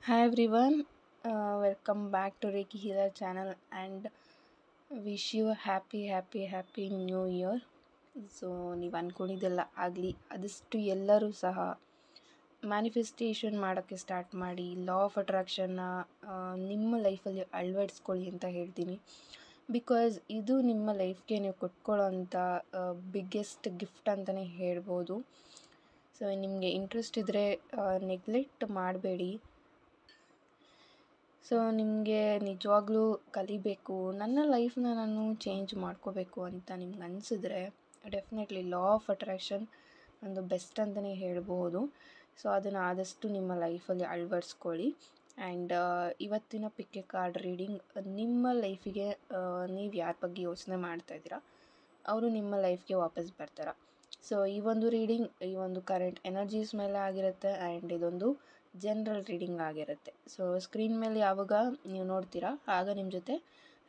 Hi everyone, welcome back to Reiki Healer channel and wish you a happy new year. So ನೀವು ಅಂದ್ಕೊಂಡಿದ್ದೆಲ್ಲ ಆಗಲಿ, ಆದಷ್ಟು ಎಲ್ಲರೂ ಸಹ manifestation ಮಾಡೋಕ್ಕೆ ಸ್ಟಾರ್ಟ್ ಮಾಡಿ ಲಾ ಆಫ್ ಅಟ್ರಾಕ್ಷನ್ನ ನಿಮ್ಮ ಲೈಫಲ್ಲಿ ಅಳವಡಿಸ್ಕೊಳ್ಳಿ ಅಂತ ಹೇಳ್ತೀನಿ. ಬಿಕಾಸ್ ಇದು ನಿಮ್ಮ ಲೈಫ್ಗೆ ನೀವು ಕೊಟ್ಕೊಳ್ಳೋಂಥ ಬಿಗ್ಗೆಸ್ಟ್ ಗಿಫ್ಟ್ ಅಂತಲೇ ಹೇಳ್ಬೋದು. ಸೊ ನಿಮಗೆ ಇಂಟ್ರೆಸ್ಟ್ ಇದ್ದರೆ ನೆಗ್ಲೆಕ್ಟ್ ಮಾಡಬೇಡಿ. ಸೊ ನಿಮಗೆ ನಿಜವಾಗ್ಲೂ ಕಲಿಬೇಕು, ನನ್ನ ಲೈಫ್ನ ನಾನು ಚೇಂಜ್ ಮಾಡ್ಕೋಬೇಕು ಅಂತ ನಿಮ್ಗೆ ಅನಿಸಿದ್ರೆ ಡೆಫಿನೆಟ್ಲಿ ಲಾ ಆಫ್ ಅಟ್ರಾಕ್ಷನ್ ಒಂದು ಬೆಸ್ಟ್ ಅಂತಲೇ ಹೇಳ್ಬೋದು. ಸೊ ಅದನ್ನು ಆದಷ್ಟು ನಿಮ್ಮ ಲೈಫಲ್ಲಿ ಅಳವಡಿಸ್ಕೊಳ್ಳಿ. ಆ್ಯಂಡ್ ಇವತ್ತಿನ ಪಿಕ್ ಎ ಕಾರ್ಡ್ ರೀಡಿಂಗ್, ನಿಮ್ಮ ಲೈಫಿಗೆ ನೀವು ಯಾರ ಬಗ್ಗೆ ಯೋಚನೆ ಮಾಡ್ತಾಯಿದ್ದೀರಾ ಅವರು ನಿಮ್ಮ ಲೈಫ್ಗೆ ವಾಪಸ್ ಬರ್ತಾರೆ. ಸೊ ಈ ಒಂದು ರೀಡಿಂಗ್ ಈ ಒಂದು ಕರೆಂಟ್ ಎನರ್ಜೀಸ್ ಮೇಲೆ ಆಗಿರುತ್ತೆ ಆ್ಯಂಡ್ ಇದೊಂದು ಜನರಲ್ ರೀಡಿಂಗ್ ಆಗಿರುತ್ತೆ. ಸೊ ಸ್ಕ್ರೀನ್ ಮೇಲೆ ಯಾವಾಗ ನೀವು ನೋಡ್ತೀರಾ ಆಗ ನಿಮ್ಮ ಜೊತೆ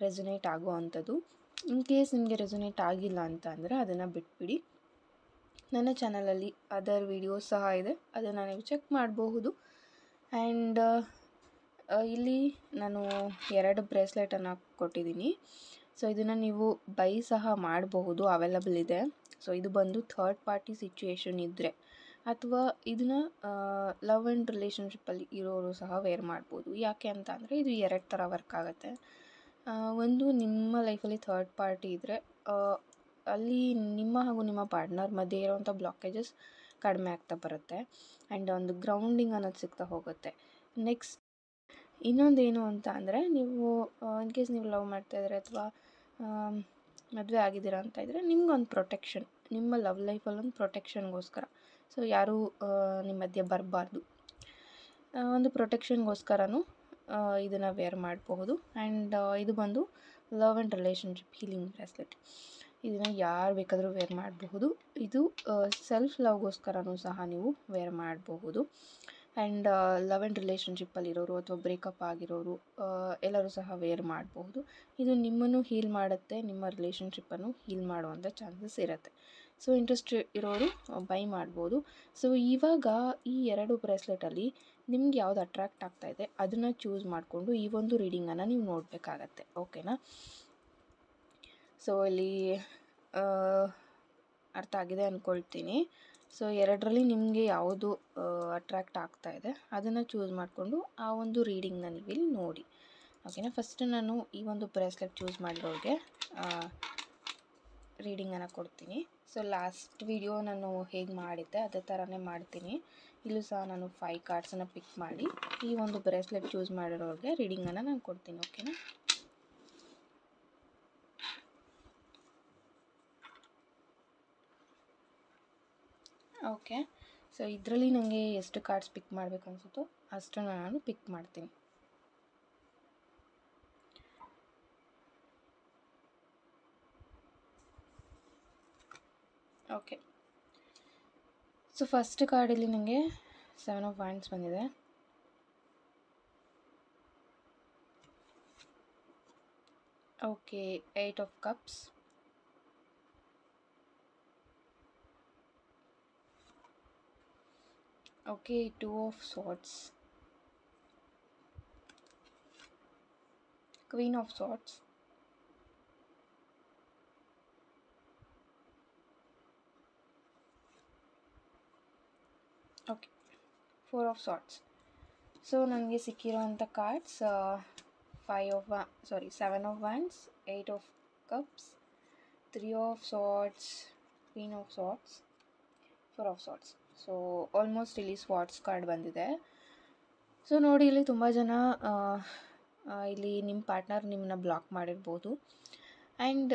ರೆಸೊನೇಟ್ ಆಗೋ ಅಂಥದ್ದು. ಇನ್ ಕೇಸ್ ನಿಮಗೆ ರೆಸೊನೇಟ್ ಆಗಿಲ್ಲ ಅಂತ ಅಂದರೆ ಅದನ್ನು ಬಿಟ್ಬಿಡಿ. ನನ್ನ ಚಾನಲಲ್ಲಿ ಅದರ್ ವಿಡಿಯೋಸ್ ಸಹ ಇದೆ, ಅದನ್ನು ನೀವು ಚೆಕ್ ಮಾಡಬಹುದು. ಆ್ಯಂಡ್ ಇಲ್ಲಿ ನಾನು 2 ಬ್ರೇಸ್ಲೆಟನ್ನು ಕೊಟ್ಟಿದ್ದೀನಿ. ಸೊ ಇದನ್ನು ನೀವು ಬೈ ಸಹ ಮಾಡಬಹುದು, ಅವೈಲಬಲ್ ಇದೆ. ಸೊ ಇದು ಬಂದು ಥರ್ಡ್ ಪಾರ್ಟಿ ಸಿಚುಯೇಷನ್ ಇದ್ದರೆ ಅಥವಾ ಇದನ್ನು ಲವ್ ಆ್ಯಂಡ್ ರಿಲೇಷನ್ಶಿಪ್ಪಲ್ಲಿ ಇರೋರು ಸಹ ವೇರ್ ಮಾಡ್ಬೋದು. ಯಾಕೆ ಅಂತ ಅಂದರೆ ಇದು 2 ಥರ ವರ್ಕ್ ಆಗುತ್ತೆ. ಒಂದು, ನಿಮ್ಮ ಲೈಫಲ್ಲಿ ಥರ್ಡ್ ಪಾರ್ಟಿ ಇದ್ದರೆ ಅಲ್ಲಿ ನಿಮ್ಮ ಹಾಗೂ ನಿಮ್ಮ ಪಾರ್ಟ್ನರ್ ಮಧ್ಯೆ ಇರೋವಂಥ ಬ್ಲಾಕೇಜಸ್ ಕಡಿಮೆ ಆಗ್ತಾ ಬರುತ್ತೆ ಆ್ಯಂಡ್ ಒಂದು ಗ್ರೌಂಡಿಂಗ್ ಅನ್ನೋದು ಸಿಗ್ತಾ ಹೋಗುತ್ತೆ. ನೆಕ್ಸ್ಟ್ ಇನ್ನೊಂದೇನು ಅಂತ ಅಂದರೆ, ನೀವು ಇನ್ ಕೇಸ್ ನೀವು ಲವ್ ಮಾಡ್ತಾಯಿದ್ರೆ ಅಥವಾ ಮದುವೆ ಆಗಿದ್ದೀರಾ ಅಂತ ಇದ್ದರೆ ನಿಮ್ಗೊಂದು ಪ್ರೊಟೆಕ್ಷನ್, ನಿಮ್ಮ ಲವ್ ಲೈಫಲ್ಲೊಂದು ಪ್ರೊಟೆಕ್ಷನ್ಗೋಸ್ಕರ. ಸೊ ಯಾರೂ ನಿಮ್ಮ ಮಧ್ಯೆ ಬರಬಾರ್ದು, ಒಂದು ಪ್ರೊಟೆಕ್ಷನ್ಗೋಸ್ಕರನೂ ಇದನ್ನು ವೇರ್ ಮಾಡಬಹುದು. ಆ್ಯಂಡ್ ಇದು ಬಂದು love and relationship healing bracelet. ಇದನ್ನು ಯಾರು ಬೇಕಾದರೂ ವೇರ್ ಮಾಡಬಹುದು. ಇದು ಸೆಲ್ಫ್ ಲವ್ಗೋಸ್ಕರನೂ ಸಹ ನೀವು ವೇರ್ ಮಾಡಬಹುದು. ಆ್ಯಂಡ್ ಲವ್ ಆ್ಯಂಡ್ ರಿಲೇಷನ್ಶಿಪ್ಪಲ್ಲಿರೋರು ಅಥವಾ ಬ್ರೇಕಪ್ ಆಗಿರೋರು ಎಲ್ಲರೂ ಸಹ ವೇರ್ ಮಾಡಬಹುದು. ಇದು ನಿಮ್ಮನ್ನು ಹೀಲ್ ಮಾಡುತ್ತೆ, ನಿಮ್ಮ ರಿಲೇಷನ್ಶಿಪ್ಪನ್ನು ಹೀಲ್ ಮಾಡುವಂಥ ಚಾನ್ಸಸ್ ಇರುತ್ತೆ. ಸೊ ಇಂಟ್ರೆಸ್ಟ್ ಇರೋರು ಬೈ ಮಾಡ್ಬೋದು. ಸೊ ಇವಾಗ ಈ 2 ಬ್ರೇಸ್ಲೆಟಲ್ಲಿ ನಿಮ್ಗೆ ಯಾವುದು ಅಟ್ರ್ಯಾಕ್ಟ್ ಆಗ್ತಾಯಿದೆ ಅದನ್ನು ಚೂಸ್ ಮಾಡಿಕೊಂಡು ಈ ಒಂದು ರೀಡಿಂಗನ್ನು ನೀವು ನೋಡಬೇಕಾಗತ್ತೆ. ಓಕೆನಾ? ಸೊ ಇಲ್ಲಿ ಅರ್ಥ ಆಗಿದೆ ಅಂದ್ಕೊಳ್ತೀನಿ. ಸೊ 2ರಲ್ಲಿ ನಿಮಗೆ ಯಾವುದು ಅಟ್ರ್ಯಾಕ್ಟ್ ಆಗ್ತಾಯಿದೆ ಅದನ್ನು ಚೂಸ್ ಮಾಡಿಕೊಂಡು ಆ ಒಂದು ರೀಡಿಂಗ್ನ ನೀವು ಇಲ್ಲಿ ನೋಡಿ. ಓಕೆನಾ? ಫಸ್ಟ್ ನಾನು ಈ ಒಂದು ಬ್ರೇಸ್ಲೆಟ್ ಚೂಸ್ ಮಾಡಿರೋರಿಗೆ ರೀಡಿಂಗನ್ನು ಕೊಡ್ತೀನಿ. ಸೊ ಲಾಸ್ಟ್ ವಿಡಿಯೋ ನಾನು ಹೇಗೆ ಮಾಡಿದ್ದೆ ಅದೇ ಥರನೇ ಮಾಡ್ತೀನಿ. ಇಲ್ಲೂ ಸಹ ನಾನು 5 ಕಾರ್ಡ್ಸನ್ನು ಪಿಕ್ ಮಾಡಿ ಈ ಒಂದು ಬ್ರೇಸ್ಲೆಟ್ ಚೂಸ್ ಮಾಡಿರೋರಿಗೆ ರೀಡಿಂಗನ್ನು ನಾನು ಕೊಡ್ತೀನಿ. ಓಕೆನಾ? ಓಕೆ. ಸೊ ಇದರಲ್ಲಿ ನನಗೆ ಎಷ್ಟು ಕಾರ್ಡ್ಸ್ ಪಿಕ್ ಮಾಡಬೇಕು ಅನಿಸುತ್ತೋ ಅಷ್ಟನ್ನು ನಾನು ಪಿಕ್ ಮಾಡ್ತೀನಿ. ಓಕೆ. ಸೊ ಫಸ್ಟ್ ಕಾರ್ಡಲ್ಲಿ ನನಗೆ 7 ಆಫ್ ವ್ಯಾಂಡ್ಸ್ ಬಂದಿದೆ. Okay, 8 of cups, okay, 2 of swords, Queen of swords, okay, 4 of swords. So ನನಗೆ ಸಿಕ್ಕಿರೋವಂಥ cards 7 of wands, 8 of cups, 3 of swords, Queen of swords, 4 of swords. So almost ಇಲ್ಲಿ swords card ಬಂದಿದೆ. So ನೋಡಿ, ಇಲ್ಲಿ ತುಂಬ ಜನ ಇಲ್ಲಿ ನಿಮ್ಮ ಪಾರ್ಟ್ನರ್ ನಿಮ್ಮನ್ನ ಬ್ಲಾಕ್ ಮಾಡಿರ್ಬೋದು. ಆ್ಯಂಡ್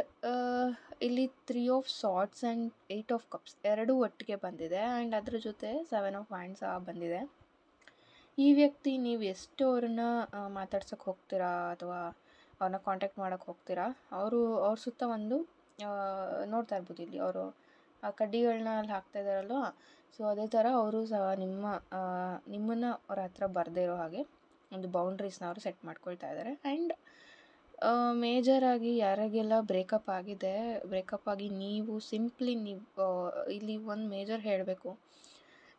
ಇಲ್ಲಿ 3 ಆಫ್ ಸಾರ್ಡ್ಸ್ ಆ್ಯಂಡ್ 8 ಆಫ್ ಕಪ್ಸ್ ಎರಡೂ ಒಟ್ಟಿಗೆ ಬಂದಿದೆ. ಆ್ಯಂಡ್ ಅದ್ರ ಜೊತೆ 7 ಆಫ್ ವ್ಯಾಂಡ್ಸ್ ಸಹ ಬಂದಿದೆ. ಈ ವ್ಯಕ್ತಿ ನೀವು ಎಷ್ಟು ಅವ್ರನ್ನ ಮಾತಾಡ್ಸೋಕ್ಕೆ ಹೋಗ್ತೀರಾ ಅಥವಾ ಅವ್ರನ್ನ ಕಾಂಟ್ಯಾಕ್ಟ್ ಮಾಡೋಕ್ಕೆ ಹೋಗ್ತೀರಾ, ಅವ್ರ ಸುತ್ತ ಒಂದು ನೋಡ್ತಾ ಇರ್ಬೋದು ಇಲ್ಲಿ ಅವರು ಆ ಕಡ್ಡಿಗಳನ್ನ ಅಲ್ಲಿ ಹಾಕ್ತಾ ಇದ್ದಾರಲ್ವ. ಸೊ ಅದೇ ಥರ ಅವರು ಸಹ ನಿಮ್ಮನ್ನು ಅವ್ರ ಹತ್ರ ಬರದೇ ಇರೋ ಹಾಗೆ ಒಂದು ಬೌಂಡ್ರೀಸ್ನ ಅವರು ಸೆಟ್ ಮಾಡ್ಕೊಳ್ತಾ ಇದ್ದಾರೆ. ಆ್ಯಂಡ್ ಮೇಜರಾಗಿ ಯಾರಿಗೆಲ್ಲ ಬ್ರೇಕಪ್ ಆಗಿದೆ, ಬ್ರೇಕಪ್ ಆಗಿ ನೀವು ಸಿಂಪ್ಲಿ ಇಲ್ಲಿ ಒಂದು ಮೇಜರ್ ಹೇಳಬೇಕು.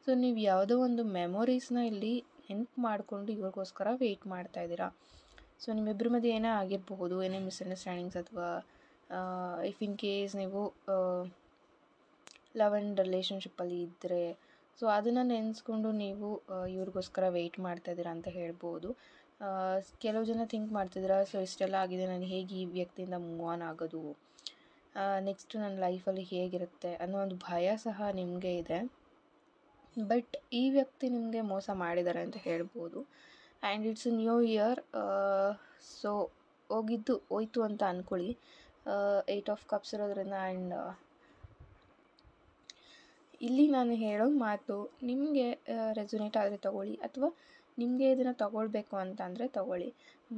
ಸೊ ನೀವು ಯಾವುದೋ ಒಂದು ಮೆಮೊರೀಸ್ನ ಇಲ್ಲಿ ನೆನಪು ಮಾಡಿಕೊಂಡು ಇವ್ರಿಗೋಸ್ಕರ ವೆಯ್ಟ್ ಮಾಡ್ತಾಯಿದ್ದೀರಾ. ಸೊ ನಿಮ್ಮಿಬ್ಬರ ಮಧ್ಯೆ ಏನೇ ಆಗಿರಬಹುದು, ಏನೇ ಮಿಸ್ಅಂಡರ್ಸ್ಟ್ಯಾಂಡಿಂಗ್ಸ್ ಅಥವಾ ಇಫ್ ಇನ್ ಕೇಸ್ ನೀವು ಲವ್ ಆ್ಯಂಡ್ ರಿಲೇಷನ್ಶಿಪ್ಪಲ್ಲಿ ಇದ್ದರೆ, ಸೊ ಅದನ್ನು ನೆನೆಸ್ಕೊಂಡು ನೀವು ಇವ್ರಿಗೋಸ್ಕರ ವೆಯ್ಟ್ ಮಾಡ್ತಾಯಿದ್ದೀರಾ ಅಂತ ಹೇಳ್ಬೋದು. ಕೆಲವು ಜನ ಥಿಂಕ್ ಮಾಡ್ತಿದ್ದೀರಾ, ಸೊ ಇಷ್ಟೆಲ್ಲ ಆಗಿದೆ, ನಾನು ಹೇಗೆ ಈ ವ್ಯಕ್ತಿಯಿಂದ ಮೂವ್ ಆನ್ ಆಗೋದು, ನೆಕ್ಸ್ಟು ನನ್ನ ಲೈಫಲ್ಲಿ ಹೇಗಿರುತ್ತೆ ಅನ್ನೋ ಒಂದು ಭಯ ಸಹ ನಿಮಗೆ ಇದೆ. ಬಟ್ ಈ ವ್ಯಕ್ತಿ ನಿಮಗೆ ಮೋಸ ಮಾಡಿದ್ದಾರೆ ಅಂತ ಹೇಳ್ಬೋದು. And it's new year, so ಹೋಗಿದ್ದು ಹೋಯ್ತು ಅಂತ ಅಂದ್ಕೊಳ್ಳಿ. 8 ಆಫ್ ಕಪ್ಸ್ ಇರೋದ್ರಿಂದ. ಆ್ಯಂಡ್ ಇಲ್ಲಿ ನಾನು ಹೇಳೋ ಮಾತು ನಿಮಗೆ ರೆಸೊನೇಟ್ ಆದರೆ ತೊಗೊಳ್ಳಿ, ಅಥವಾ ನಿಮಗೆ ಇದನ್ನು ತೊಗೊಳ್ಬೇಕು ಅಂತ ಅಂದರೆ ತೊಗೊಳ್ಳಿ.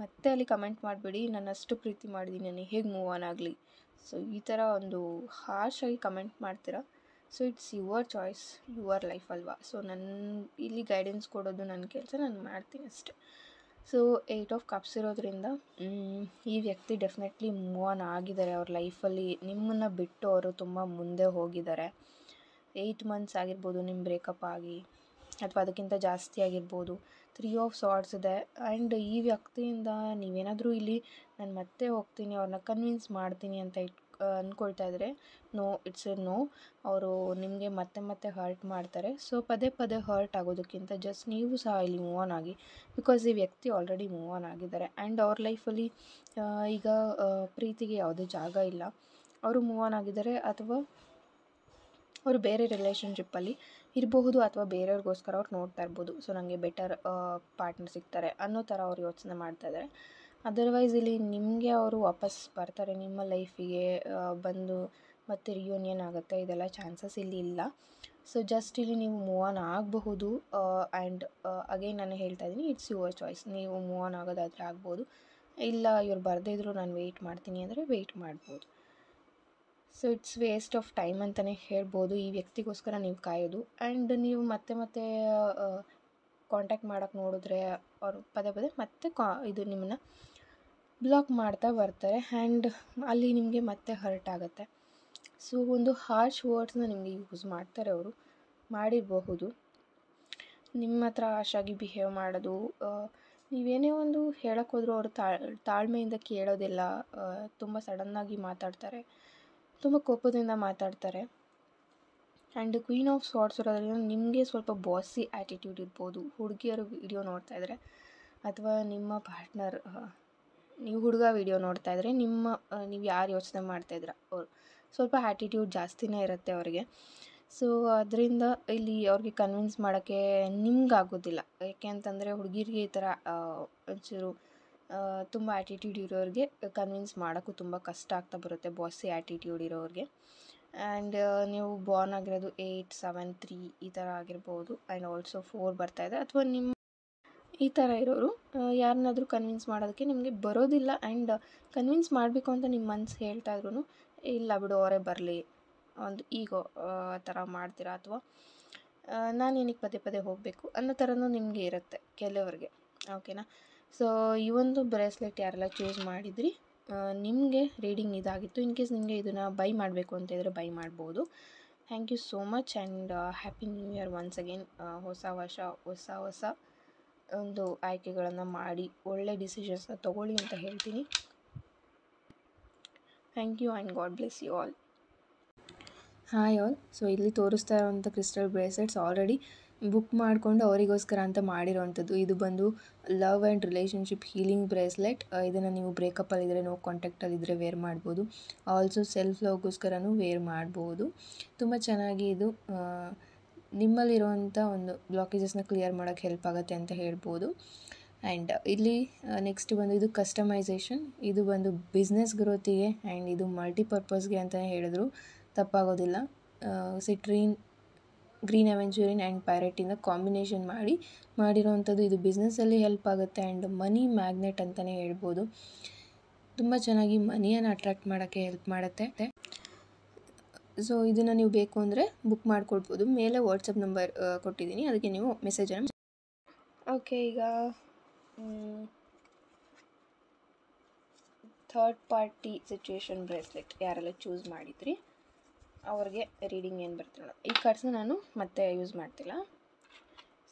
ಮತ್ತೆ ಅಲ್ಲಿ ಕಮೆಂಟ್ ಮಾಡಿಬಿಡಿ, ನನ್ನಷ್ಟು ಪ್ರೀತಿ ಮಾಡಿದ್ದೀನಿ, ನನಗೆ ಹೇಗೆ ಮೂವ್ ಆನ್ ಆಗಲಿ. ಸೊ ಈ ಥರ ಒಂದು ಹಾರ್ಶಾಗಿ ಕಮೆಂಟ್ ಮಾಡ್ತೀರಾ. So it's your choice, your life ಅಲ್ವಾ. ಸೊ ನನ್ನ ಇಲ್ಲಿ ಗೈಡೆನ್ಸ್ ಕೊಡೋದು ನನ್ನ ಕೆಲಸ, ನಾನು ಮಾಡ್ತೀನಿ ಅಷ್ಟೆ. ಸೊ 8 ಆಫ್ ಕಪ್ಸ್ ಇರೋದ್ರಿಂದ ಈ ವ್ಯಕ್ತಿ ಡೆಫಿನೆಟ್ಲಿ ಮೂವ್ ಆನ್ ಆಗಿದ್ದಾರೆ. ಅವ್ರ ಲೈಫಲ್ಲಿ ನಿಮ್ಮನ್ನು ಬಿಟ್ಟು ಅವರು ತುಂಬ ಮುಂದೆ ಹೋಗಿದ್ದಾರೆ. 8 ಮಂತ್ಸ್ ಆಗಿರ್ಬೋದು ನಿಮ್ಮ ಬ್ರೇಕಪ್ ಆಗಿ, ಅಥವಾ ಅದಕ್ಕಿಂತ ಜಾಸ್ತಿ ಆಗಿರ್ಬೋದು. 3 ಆಫ್ ಸಾರ್ಟ್ಸ್ ಇದೆ. ಆ್ಯಂಡ್ ಈ ವ್ಯಕ್ತಿಯಿಂದ ನೀವೇನಾದರೂ ಇಲ್ಲಿ ನಾನು ಮತ್ತೆ ಹೋಗ್ತೀನಿ, ಅವ್ರನ್ನ ಕನ್ವಿನ್ಸ್ ಮಾಡ್ತೀನಿ ಅಂತ ಅಂದ್ಕೊಳ್ತಾ ಇದ್ದರೆ, ನೋ, ಇಟ್ಸ್ ಎ ನೋ. ಅವರು ನಿಮಗೆ ಮತ್ತೆ ಮತ್ತೆ ಹರ್ಟ್ ಮಾಡ್ತಾರೆ. ಸೊ ಪದೇ ಪದೇ ಹರ್ಟ್ ಆಗೋದಕ್ಕಿಂತ ಜಸ್ಟ್ ನೀವು ಸಹ ಇಲ್ಲಿ ಮೂವ್ ಆನ್ ಆಗಿ, ಬಿಕಾಸ್ ಈ ವ್ಯಕ್ತಿ ಆಲ್ರೆಡಿ ಮೂವ್ ಆನ್ ಆಗಿದ್ದಾರೆ. ಆ್ಯಂಡ್ ಅವ್ರ ಲೈಫಲ್ಲಿ ಈಗ ಪ್ರೀತಿಗೆ ಯಾವುದೇ ಜಾಗ ಇಲ್ಲ. ಅವರು ಮೂವ್ ಆನ್ ಆಗಿದ್ದಾರೆ, ಅಥವಾ ಅವರು ಬೇರೆ ರಿಲೇಷನ್ಶಿಪ್ಪಲ್ಲಿ ಇರಬಹುದು, ಅಥವಾ ಬೇರೆಯವ್ರಿಗೋಸ್ಕರ ಅವ್ರು ನೋಡ್ತಾ ಇರ್ಬೋದು. ಸೊ ನನಗೆ ಬೆಟರ್ ಪಾರ್ಟ್ನರ್ ಸಿಗ್ತಾರೆ ಅನ್ನೋ ಥರ ಅವ್ರು ಯೋಚನೆ ಮಾಡ್ತಾಯಿದ್ದಾರೆ. ಅದರ್ವೈಸ್ ಇಲ್ಲಿ ನಿಮಗೆ ಅವರು ವಾಪಸ್ ಬರ್ತಾರೆ ನಿಮ್ಮ ಲೈಫಿಗೆ ಬಂದು ಮತ್ತೆ ರಿಯೂನಿಯನ್ ಆಗುತ್ತೆ, ಇದೆಲ್ಲ ಚಾನ್ಸಸ್ ಇಲ್ಲಿ ಇಲ್ಲ. ಸೊ ಜಸ್ಟ್ ಇಲ್ಲಿ ನೀವು ಮೂವ್ ಆನ್ ಆಗಬಹುದು. ಆ್ಯಂಡ್ ಅಗೈನ್ ನಾನು ಹೇಳ್ತಾ ಇದ್ದೀನಿ, ಇಟ್ಸ್ ಯುವರ್ ಚಾಯ್ಸ್. ನೀವು ಮೂವ್ ಆನ್ ಆಗೋದಾದರೆ ಆಗ್ಬೋದು, ಇಲ್ಲ ಇವ್ರು ಬರದೇ ಇದ್ದರೂ ನಾನು ವೆಯ್ಟ್ ಮಾಡ್ತೀನಿ ಅಂದರೆ ವೆಯ್ಟ್ ಮಾಡ್ಬೋದು. So it's waste of time ಅಂತಲೇ ಹೇಳ್ಬೋದು ಈ ವ್ಯಕ್ತಿಗೋಸ್ಕರ ನೀವು ಕಾಯೋದು. ಆ್ಯಂಡ್ ನೀವು ಮತ್ತೆ ಮತ್ತೆ ಕಾಂಟ್ಯಾಕ್ಟ್ ಮಾಡೋಕ್ಕೆ ನೋಡಿದ್ರೆ ಅವರು ಪದೇ ಪದೇ ಮತ್ತೆ ಇದು ನಿಮ್ಮನ್ನು ಬ್ಲಾಕ್ ಮಾಡ್ತಾ ಬರ್ತಾರೆ. ಆ್ಯಂಡ್ ಅಲ್ಲಿ ನಿಮಗೆ ಮತ್ತೆ ಹರ್ಟ್ ಆಗುತ್ತೆ. ಸೊ ಒಂದು ಹಾರ್ಶ್ ವರ್ಡ್ಸ್ನ ನಿಮಗೆ ಯೂಸ್ ಮಾಡ್ತಾರೆ, ಅವರು ಮಾಡಿರಬಹುದು. ನಿಮ್ಮ ಹತ್ರ ಹಾರ್ಶಾಗಿ ಬಿಹೇವ್ ಮಾಡೋದು, ನೀವೇನೇ ಒಂದು ಹೇಳೋಕ್ಕೆ ಹೋದರೂ ಅವರು ತಾಳ್ಮೆಯಿಂದ ಕೇಳೋದಿಲ್ಲ. ತುಂಬ ಸಡನ್ನಾಗಿ ಮಾತಾಡ್ತಾರೆ, ತುಂಬ ಕೋಪದಿಂದ ಮಾತಾಡ್ತಾರೆ. ಆ್ಯಂಡ್ ಕ್ವೀನ್ ಆಫ್ ಸಾರ್ಟ್ಸ್ ಇರೋದ್ರಿಂದ ನಿಮಗೆ ಸ್ವಲ್ಪ ಬಾಸಿ ಆ್ಯಟಿಟ್ಯೂಡ್ ಇರ್ಬೋದು. ಹುಡುಗಿಯರು ವಿಡಿಯೋ ನೋಡ್ತಾ ಇದ್ದರೆ, ಅಥವಾ ನಿಮ್ಮ ಪಾರ್ಟ್ನರ್, ನೀವು ಹುಡುಗ ವಿಡಿಯೋ ನೋಡ್ತಾ ಇದ್ದರೆ, ನೀವು ಯಾರು ಯೋಚನೆ ಮಾಡ್ತಾಯಿದ್ರ ಅವರು ಸ್ವಲ್ಪ ಆ್ಯಟಿಟ್ಯೂಡ್ ಜಾಸ್ತಿನೇ ಇರುತ್ತೆ ಅವರಿಗೆ. ಸೊ ಅದರಿಂದ ಇಲ್ಲಿ ಅವ್ರಿಗೆ ಕನ್ವಿನ್ಸ್ ಮಾಡೋಕ್ಕೆ ನಿಮ್ಗಾಗೋದಿಲ್ಲ. ಯಾಕೆ ಅಂತಂದರೆ ಹುಡುಗಿರಿಗೆ ಈ ಥರ ಒಂಚೂರು ತುಂಬ ಆ್ಯಟಿಟ್ಯೂಡ್ ಇರೋರಿಗೆ ಕನ್ವಿನ್ಸ್ ಮಾಡೋಕ್ಕೂ ತುಂಬ ಕಷ್ಟ ಆಗ್ತಾ ಬರುತ್ತೆ, ಬಾಸಿ ಆ್ಯಟಿಟ್ಯೂಡ್ ಇರೋರಿಗೆ. ಆ್ಯಂಡ್ ನೀವು ಬಾರ್ನ್ ಆಗಿರೋದು 8, 7, 3 ಈ ಥರ ಆಗಿರ್ಬೋದು. ಆ್ಯಂಡ್ ಆಲ್ಸೋ 4 ಬರ್ತಾಯಿದೆ. ಅಥವಾ ನಿಮ್ಮ ಈ ಥರ ಇರೋರು ಯಾರನ್ನಾದರೂ ಕನ್ವಿನ್ಸ್ ಮಾಡೋದಕ್ಕೆ ನಿಮಗೆ ಬರೋದಿಲ್ಲ. ಆ್ಯಂಡ್ ಕನ್ವಿನ್ಸ್ ಮಾಡಬೇಕು ಅಂತ ನಿಮ್ಮ ಮನಸ್ಸು ಹೇಳ್ತಾ ಇದ್ರೂ, ಇಲ್ಲ ಬಿಡು ಅವರೇ ಬರಲಿ, ಒಂದು ಈಗೋ ಆ ಥರ ಮಾಡ್ತೀರಾ. ಅಥವಾ ನಾನು ಏನಕ್ಕೆ ಪದೇ ಪದೇ ಹೋಗಬೇಕು ಅನ್ನೋ ಥರನೂ ನಿಮಗೆ ಇರುತ್ತೆ ಕೆಲವರಿಗೆ. ಓಕೆನಾ. ಸೊ ಈ ಒಂದು ಬ್ರೇಸ್ಲೆಟ್ ಯಾರೆಲ್ಲ ಚೂಸ್ ಮಾಡಿದ್ರಿ, ನಿಮಗೆ ರೀಡಿಂಗ್ ಇದಾಗಿತ್ತು. ಇನ್ ಕೇಸ್ ನಿಮಗೆ ಇದನ್ನು ಬೈ ಮಾಡಬೇಕು ಅಂತ ಇದ್ದರೆ ಬೈ ಮಾಡ್ಬೋದು. Thank you so much. And happy new year once again. ಹೊಸ ವರ್ಷ ಹೊಸ ಒಂದು ಆಯ್ಕೆಗಳನ್ನು ಮಾಡಿ ಒಳ್ಳೆ ಡಿಸಿಷನ್ಸ್ನ ತೊಗೊಳ್ಳಿ ಅಂತ ಹೇಳ್ತೀನಿ. Thank you and God bless you all. Hi all. So ಇಲ್ಲಿ ತೋರಿಸ್ತಾ ಇರೋವಂಥ ಕ್ರಿಸ್ಟಲ್ ಬ್ರೇಸ್ಲೆಟ್ಸ್ ಆಲ್ರೆಡಿ ಬುಕ್ ಮಾಡಿಕೊಂಡು ಅವರಿಗೋಸ್ಕರ ಅಂತ ಮಾಡಿರೋವಂಥದ್ದು. ಇದು ಬಂದು love and relationship healing bracelet. ಇದನ್ನು ನೀವು ಬ್ರೇಕಪ್ಪಲ್ಲಿದ್ದರೆ, ನೋ ಕಾಂಟ್ಯಾಕ್ಟಲ್ಲಿದ್ದರೆ ವೇರ್ ಮಾಡ್ಬೋದು. ಆಲ್ಸೋ ಸೆಲ್ಫ್ ಲವ್ಗೋಸ್ಕರನೂ ವೇರ್ ಮಾಡ್ಬೋದು. ತುಂಬ ಚೆನ್ನಾಗಿ ಇದು ನಿಮ್ಮಲ್ಲಿರುವಂಥ ಒಂದು ಬ್ಲಾಕೇಜಸ್ನ ಕ್ಲಿಯರ್ ಮಾಡೋಕ್ಕೆ ಹೆಲ್ಪ್ ಆಗುತ್ತೆ ಅಂತ ಹೇಳ್ಬೋದು. ಆ್ಯಂಡ್ ಇಲ್ಲಿ ನೆಕ್ಸ್ಟ್ ಬಂದು ಇದು ಕಸ್ಟಮೈಸೇಷನ್. ಇದು ಬಂದು ಬಿಸ್ನೆಸ್ ಗ್ರೋತಿಗೆ ಆ್ಯಂಡ್ ಇದು ಮಲ್ಟಿಪರ್ಪಸ್ಗೆ ಅಂತಲೇ ಹೇಳಿದ್ರು ತಪ್ಪಾಗೋದಿಲ್ಲ. ಸಿಟ್ರೀನ್, ಗ್ರೀನ್ ಅವೆಂಚೂರಿನ್ ಆ್ಯಂಡ್ ಪ್ಯಾರೆಟಿಂದ ಕಾಂಬಿನೇಷನ್ ಮಾಡಿರೋವಂಥದ್ದು. ಇದು ಬಿಸ್ನೆಸ್ಸಲ್ಲಿ ಹೆಲ್ಪ್ ಆಗುತ್ತೆ. ಆ್ಯಂಡ್ ಮನಿ ಮ್ಯಾಗ್ನೆಟ್ ಅಂತಲೇ ಹೇಳ್ಬೋದು. ತುಂಬ ಚೆನ್ನಾಗಿ ಮನಿಯನ್ನು ಅಟ್ರ್ಯಾಕ್ಟ್ ಮಾಡೋಕ್ಕೆ ಹೆಲ್ಪ್ ಮಾಡುತ್ತೆ. ಸೊ ಇದನ್ನು ನೀವು ಬೇಕು ಅಂದರೆ ಬುಕ್ ಮಾಡ್ಕೊಳ್ಬೋದು. ಮೇಲೆ ವಾಟ್ಸಪ್ ನಂಬರ್ ಕೊಟ್ಟಿದ್ದೀನಿ, ಅದಕ್ಕೆ ನೀವು ಮೆಸೇಜನ್ನು. ಓಕೆ, ಈಗ ಥರ್ಡ್ ಪಾರ್ಟಿ ಸಿಚುವೇಶನ್ ಬ್ರೇಸ್ಲೆಟ್ ಯಾರೆಲ್ಲ ಚೂಸ್ ಮಾಡಿದ್ರಿ ಅವ್ರಿಗೆ ರೀಡಿಂಗ್ ಏನು ಬರ್ತಿಲ್ಲ. ಈ ಕಾರ್ಡ್ಸ್ನ ನಾನು ಮತ್ತೆ ಯೂಸ್ ಮಾಡ್ತಿಲ್ಲ.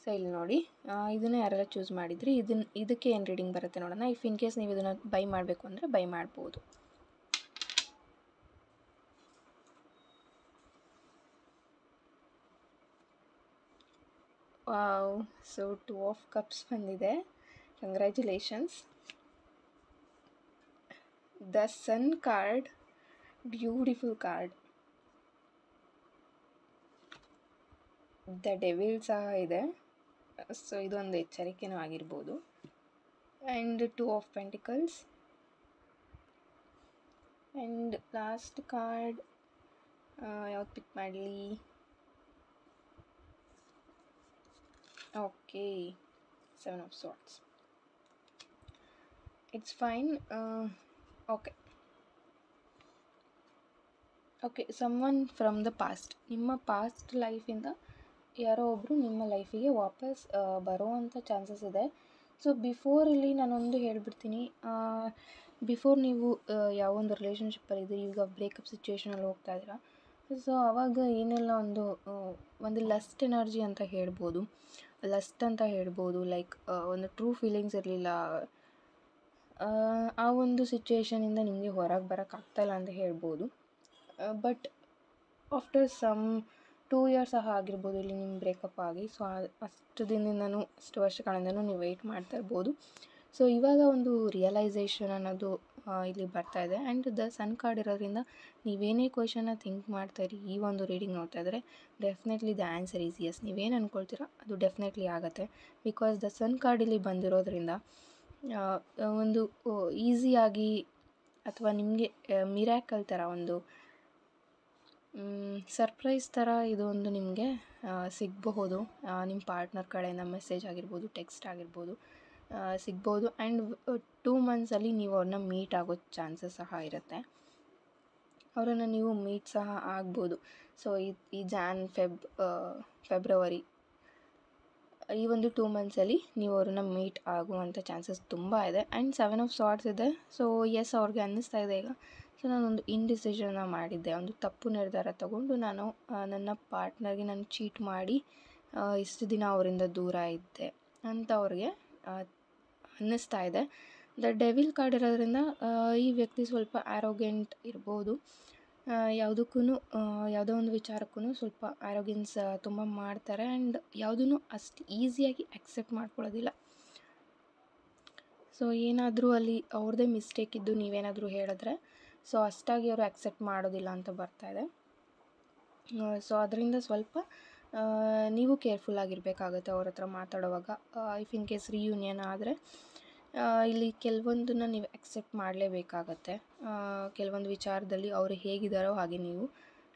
ಸೊ ಇಲ್ಲಿ ನೋಡಿ, ಇದನ್ನು ಯಾರೆಲ್ಲ ಚೂಸ್ ಮಾಡಿದ್ರಿ, ಇದಕ್ಕೆ ಏನು ರೀಡಿಂಗ್ ಬರುತ್ತೆ ನೋಡೋಣ. ಇಫ್ ಇನ್ ಕೇಸ್ ನೀವು ಇದನ್ನು ಬೈ ಮಾಡಬೇಕು ಅಂದರೆ ಬೈ ಮಾಡ್ಬೋದು. ಸೊ 2 ಆಫ್ ಕಪ್ಸ್ ಬಂದಿದೆ. Congratulations. The sun card, beautiful card. The devil ಸಹ ಇದೆ. ಸೊ ಇದೊಂದು ಎಚ್ಚರಿಕೆನೂ ಆಗಿರ್ಬೋದು. And 2 of pentacles. And last card ಯಾವ್ದು ಪಿಕ್ ಮಾಡಲಿ? Okay, 7 of swords. It's fine. Okay, someone from the past, ನಿಮ್ಮ ಪಾಸ್ಟ್ ಲೈಫಿಂದ ಯಾರೋ ಒಬ್ಬರು ನಿಮ್ಮ ಲೈಫಿಗೆ ವಾಪಸ್ ಬರೋವಂಥ ಚಾನ್ಸಸ್ ಇದೆ. ಸೊ ಬಿಫೋರ್ ಇಲ್ಲಿ ನಾನೊಂದು ಹೇಳ್ಬಿಡ್ತೀನಿ, ಬಿಫೋರ್ ನೀವು ಯಾವೊಂದು ರಿಲೇಷನ್ಶಿಪ್ಪಲ್ಲಿ ಇದ್ದೀರಿ, ಈಗ ಬ್ರೇಕಪ್ ಸಿಚುವೇಷನಲ್ಲಿ ಹೋಗ್ತಾ ಇದ್ದೀರಾ. ಸೊ ಆವಾಗ ಏನೆಲ್ಲ ಒಂದು ಲಸ್ಟ್ ಎನರ್ಜಿ ಅಂತ ಹೇಳ್ಬೋದು, ಲೈಕ್ ಒಂದು ಟ್ರೂ ಫೀಲಿಂಗ್ಸ್ ಇರಲಿಲ್ಲ. ಆ ಒಂದು ಸಿಚುವೇಷನಿಂದ ನಿಮಗೆ ಹೊರಗೆ ಬರೋಕ್ಕಾಗ್ತಾಯಿಲ್ಲ ಅಂತ ಹೇಳ್ಬೋದು. ಬಟ್ ಆಫ್ಟರ್ ಸಮ್ 2 ಇಯರ್ಸ್ ಸಹ ಆಗಿರ್ಬೋದು ಇಲ್ಲಿ ನಿಮ್ಮ ಬ್ರೇಕಪ್ ಆಗಿ. ಸೊ ಅಷ್ಟು ದಿನದಿಂದನೂ, ಅಷ್ಟು ವರ್ಷಗಳಿಂದನೂ ನೀವು ವೆಯ್ಟ್ ಮಾಡ್ತಾ ಇರ್ಬೋದು. ಸೊ ಇವಾಗ ಒಂದು ರಿಯಲೈಸೇಷನ್ ಅನ್ನೋದು ಇಲ್ಲಿ ಬರ್ತಾಯಿದೆ. ಆ್ಯಂಡ್ ದ ಸನ್ ಕಾರ್ಡ್ ಇರೋದ್ರಿಂದ ನೀವೇನೇ ಕ್ವೆಶನ್ನ ಥಿಂಕ್ ಮಾಡ್ತಾಯಿರಿ, ಈ ಒಂದು ರೀಡಿಂಗ್ ನೋಡ್ತಾ ಇದ್ದರೆ definitely the answer is yes. ನೀವೇನು ಅಂದ್ಕೊಳ್ತೀರಾ ಅದು ಡೆಫಿನೆಟ್ಲಿ ಆಗುತ್ತೆ. ಬಿಕಾಸ್ ದ ಸನ್ ಕಾರ್ಡ್ ಇಲ್ಲಿ ಬಂದಿರೋದ್ರಿಂದ ಒಂದು ಈಸಿಯಾಗಿ ಅಥವಾ ನಿಮಗೆ ಮಿರಾಕಲ್ ಥರ, ಒಂದು ಸರ್ಪ್ರೈಸ್ ಥರ ಇದು ಒಂದು ನಿಮಗೆ ಸಿಗಬಹುದು. ನಿಮ್ಮ ಪಾರ್ಟ್ನರ್ ಕಡೆಯಿಂದ ಮೆಸೇಜ್ ಆಗಿರ್ಬೋದು, ಟೆಕ್ಸ್ಟ್ ಆಗಿರ್ಬೋದು ಸಿಗ್ಬೋದು. ಆ್ಯಂಡ್ 2 ಮಂತ್ಸಲ್ಲಿ ನೀವು ಅವ್ರನ್ನ ಮೀಟ್ ಆಗೋ ಚಾನ್ಸಸ್ ಸಹ ಇರುತ್ತೆ. ಅವರನ್ನು ನೀವು ಮೀಟ್ ಸಹ ಆಗ್ಬೋದು. ಸೊ ಈ ಫೆಬ್ರವರಿ ಈ ಒಂದು 2 ಮಂತ್ಸಲ್ಲಿ ನೀವು ಅವ್ರನ್ನ ಮೀಟ್ ಆಗುವಂಥ ಚಾನ್ಸಸ್ ತುಂಬ ಇದೆ. ಆ್ಯಂಡ್ 7 ಆಫ್ ಸಾರ್ಟ್ಸ್ ಇದೆ. ಸೊ ಎಸ್, ಅವ್ರಿಗೆ ಅನ್ನಿಸ್ತಾ ಇದೆ ಈಗ, ಸೊ ನಾನೊಂದು ಇಂಡಿಸಿಷನ್ನ ಮಾಡಿದ್ದೆ, ಒಂದು ತಪ್ಪು ನಿರ್ಧಾರ ತಗೊಂಡು ನಾನು ನನ್ನ ಪಾರ್ಟ್ನರ್ಗೆ ನಾನು ಚೀಟ್ ಮಾಡಿ ಇಷ್ಟು ದಿನ ಅವರಿಂದ ದೂರ ಇದ್ದೆ ಅಂತ ಅವ್ರಿಗೆ ಅನ್ನಿಸ್ತಾ ಇದೆ. ದ ಡೆವಿಲ್ ಕಾರ್ಡ್ ಇರೋದ್ರಿಂದ ಈ ವ್ಯಕ್ತಿ ಸ್ವಲ್ಪ ಆ್ಯರೋಗೆಂಟ್ ಇರ್ಬೋದು. ಯಾವುದೋ ಒಂದು ವಿಚಾರಕ್ಕೂ ಸ್ವಲ್ಪ ಆ್ಯರೋಗೆನ್ಸ್ ತುಂಬ ಮಾಡ್ತಾರೆ. ಆ್ಯಂಡ್ ಯಾವುದೂ ಅಷ್ಟು ಈಸಿಯಾಗಿ ಅಕ್ಸೆಪ್ಟ್ ಮಾಡ್ಕೊಳ್ಳೋದಿಲ್ಲ. ಸೊ ಏನಾದರೂ ಅಲ್ಲಿ ಅವ್ರದ್ದೇ ಮಿಸ್ಟೇಕ್ ಇದ್ದು ನೀವೇನಾದರೂ ಹೇಳಿದ್ರೆ ಸೊ ಅಷ್ಟಾಗಿ ಅವರು ಅಕ್ಸೆಪ್ಟ್ ಮಾಡೋದಿಲ್ಲ ಅಂತ ಬರ್ತಾಯಿದೆ. ಸೊ ಅದರಿಂದ ಸ್ವಲ್ಪ ನೀವು ಕೇರ್ಫುಲ್ಲಾಗಿರಬೇಕಾಗುತ್ತೆ ಅವ್ರ ಹತ್ರ ಮಾತಾಡುವಾಗ. ಇಫ್ ಇನ್ ಕೇಸ್ ರಿಯೂನಿಯನ್ ಆದರೆ ಇಲ್ಲಿ ಕೆಲವೊಂದನ್ನು ನೀವು ಅಕ್ಸೆಪ್ಟ್ ಮಾಡಲೇಬೇಕಾಗತ್ತೆ. ಕೆಲವೊಂದು ವಿಚಾರದಲ್ಲಿ ಅವರು ಹೇಗಿದ್ದಾರೋ ಹಾಗೆ ನೀವು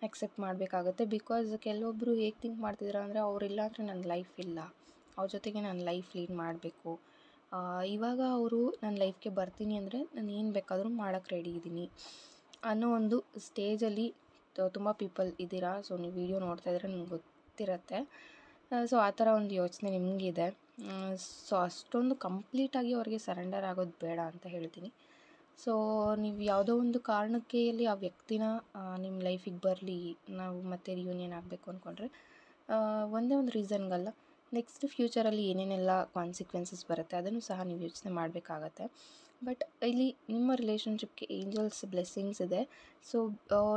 ಅಕ್ಸೆಪ್ಟ್ ಮಾಡಬೇಕಾಗತ್ತೆ. ಬಿಕಾಸ್ ಕೆಲವೊಬ್ಬರು ಹೇಗೆ ಥಿಂಕ್ ಮಾಡ್ತಿದ್ದಾರೆ ಅಂದರೆ, ಅವರಿಲ್ಲ ಅಂದರೆ ನನ್ನ ಲೈಫ್ ಇಲ್ಲ, ಅವ್ರ ಜೊತೆಗೆ ನಾನು ಲೈಫ್ ಲೀಡ್ ಮಾಡಬೇಕು, ಇವಾಗ ಅವರು ನನ್ನ ಲೈಫ್ಗೆ ಬರ್ತೀನಿ ಅಂದರೆ ನಾನು ಏನು ಬೇಕಾದರೂ ಮಾಡೋಕ್ಕೆ ರೆಡಿ ಇದ್ದೀನಿ ಅನ್ನೋ ಒಂದು ಸ್ಟೇಜಲ್ಲಿ ತುಂಬ ಪೀಪಲ್ ಇದ್ದೀರಾ. ಸೊ ನೀವು ವಿಡಿಯೋ ನೋಡ್ತಾ ಇದ್ರೆ ನಿಮ್ಗೆ ಗೊತ್ತಿರುತ್ತೆ. ಸೊ ಆ ಥರ ಒಂದು ಯೋಚನೆ ನಿಮಗಿದೆ. ಸೊ ಅಷ್ಟೊಂದು ಕಂಪ್ಲೀಟಾಗಿ ಅವ್ರಿಗೆ ಸರೆಂಡರ್ ಆಗೋದು ಬೇಡ ಅಂತ ಹೇಳ್ತೀನಿ. ಸೊ ನೀವು ಯಾವುದೋ ಒಂದು ಕಾರಣಕ್ಕೆ ಅಲ್ಲಿ ಆ ವ್ಯಕ್ತಿನ ನಿಮ್ಮ ಲೈಫಿಗೆ ಬರಲಿ, ನಾವು ಮತ್ತೆ ರಿಯೂನಿಯನ್ ಆಗಬೇಕು ಅಂದ್ಕೊಂಡ್ರೆ ಒಂದೇ ಒಂದು ರೀಸನ್ಗಲ್ಲ, ನೆಕ್ಸ್ಟ್ ಫ್ಯೂಚರಲ್ಲಿ ಏನೇನೆಲ್ಲ ಕಾನ್ಸಿಕ್ವೆನ್ಸಸ್ ಬರುತ್ತೆ ಅದನ್ನು ಸಹ ನೀವು ಯೋಚನೆ ಮಾಡಬೇಕಾಗತ್ತೆ. ಬಟ್ ಇಲ್ಲಿ ನಿಮ್ಮ ರಿಲೇಷನ್ಶಿಪ್ಗೆ ಏಂಜಲ್ಸ್ ಬ್ಲೆಸ್ಸಿಂಗ್ಸ್ ಇದೆ. ಸೊ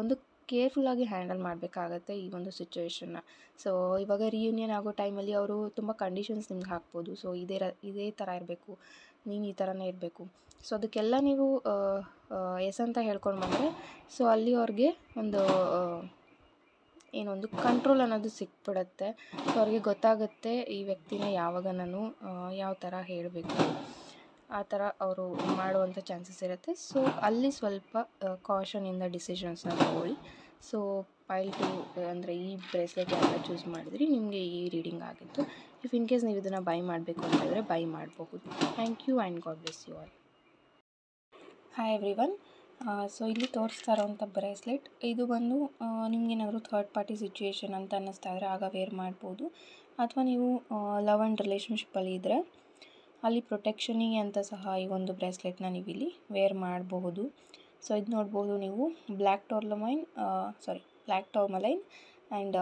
ಒಂದು ಕೇರ್ಫುಲ್ಲಾಗಿ ಹ್ಯಾಂಡಲ್ ಮಾಡಬೇಕಾಗತ್ತೆ ಈ ಒಂದು ಸಿಚುವೇಷನ್ನ. ಸೊ ಇವಾಗ ರಿಯೂನಿಯನ್ ಆಗೋ ಟೈಮಲ್ಲಿ ಅವರು ತುಂಬ ಕಂಡೀಷನ್ಸ್ ನಿಮ್ಗೆ ಹಾಕ್ಬೋದು. ಸೊ ಇದೇ ಥರ ಇರಬೇಕು, ನೀನು ಈ ಥರನೇ ಇರಬೇಕು. ಸೊ ಅದಕ್ಕೆಲ್ಲ ನೀವು ಎಸ್ ಅಂತ ಹೇಳ್ಕೊಂಡು ಬಂದರೆ ಸೊ ಅಲ್ಲಿ ಅವ್ರಿಗೆ ಒಂದು ಕಂಟ್ರೋಲ್ ಅನ್ನೋದು ಸಿಕ್ಬಿಡುತ್ತೆ. ಸೊ ಅವ್ರಿಗೆ ಗೊತ್ತಾಗುತ್ತೆ ಈ ವ್ಯಕ್ತಿನ ಯಾವಾಗ ನಾನು ಯಾವ ಥರ ಹೇಳಬೇಕು, ಆ ಥರ ಅವರು ಮಾಡುವಂಥ ಚಾನ್ಸಸ್ ಇರುತ್ತೆ. ಸೊ ಅಲ್ಲಿ ಸ್ವಲ್ಪ ಕಾಷನಿಂದ ಡಿಸಿಷನ್ಸ್ನ ತಗೊಳ್ಳಿ. ಸೊ ಪೈಲ್ 2 ಅಂದರೆ ಈ ಬ್ರೇಸ್ಲೆಟ್ ಯಾರೆಲ್ಲ ಚೂಸ್ ಮಾಡಿದ್ರಿ ನಿಮಗೆ ಈ ರೀಡಿಂಗ್ ಆಗಿತ್ತು. ಇಫ್ ಇನ್ ಕೇಸ್ ನೀವು ಇದನ್ನು ಬೈ ಮಾಡಬೇಕು ಅಂತಂದರೆ ಬೈ ಮಾಡಬಹುದು. Thank you and God bless you all. Hi everyone. So ಇಲ್ಲಿ ತೋರಿಸ್ತಾ ಇರೋವಂಥ ಬ್ರೇಸ್ಲೆಟ್ ಇದು ಬಂದು ನಿಮಗೇನಾದರೂ ಥರ್ಡ್ ಪಾರ್ಟಿ ಸಿಚುಯೇಷನ್ ಅಂತ ಅನ್ನಿಸ್ತಾ ಇದ್ದರೆ ಆಗ ವೇರ್ ಮಾಡ್ಬೋದು. ಅಥವಾ ನೀವು ಲವ್ ಆ್ಯಂಡ್ ರಿಲೇಷನ್ಶಿಪ್ಪಲ್ಲಿ ಇದ್ದರೆ ಅಲ್ಲಿ ಪ್ರೊಟೆಕ್ಷನಿಗೆ ಅಂತ ಸಹ ಈ ಒಂದು ಬ್ರೇಸ್ಲೆಟ್ನ ನೀವು ಇಲ್ಲಿ ವೇರ್ ಮಾಡಬಹುದು. ಸೊ ಇದು ನೋಡ್ಬೋದು ನೀವು, black tourmaline and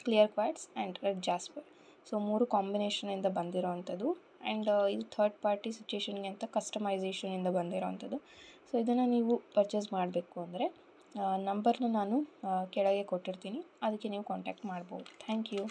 clear quartz and red jasper. So 3 ಕಾಂಬಿನೇಷನಿಂದ ಬಂದಿರೋವಂಥದ್ದು. ಆ್ಯಂಡ್ ಇದು ಥರ್ಡ್ ಪಾರ್ಟಿ ಸಿಚುಯೇಷನ್ಗೆ ಅಂತ ಕಸ್ಟಮೈಸೇಷನಿಂದ ಬಂದಿರೋವಂಥದ್ದು. ಸೊ ಇದನ್ನು ನೀವು ಪರ್ಚೇಸ್ ಮಾಡಬೇಕು ಅಂದರೆ ನಂಬರ್ನ ನಾನು ಕೆಳಗೆ ಕೊಟ್ಟಿರ್ತೀನಿ, ಅದಕ್ಕೆ ನೀವು ಕಾಂಟ್ಯಾಕ್ಟ್ ಮಾಡ್ಬೋದು. Thank you.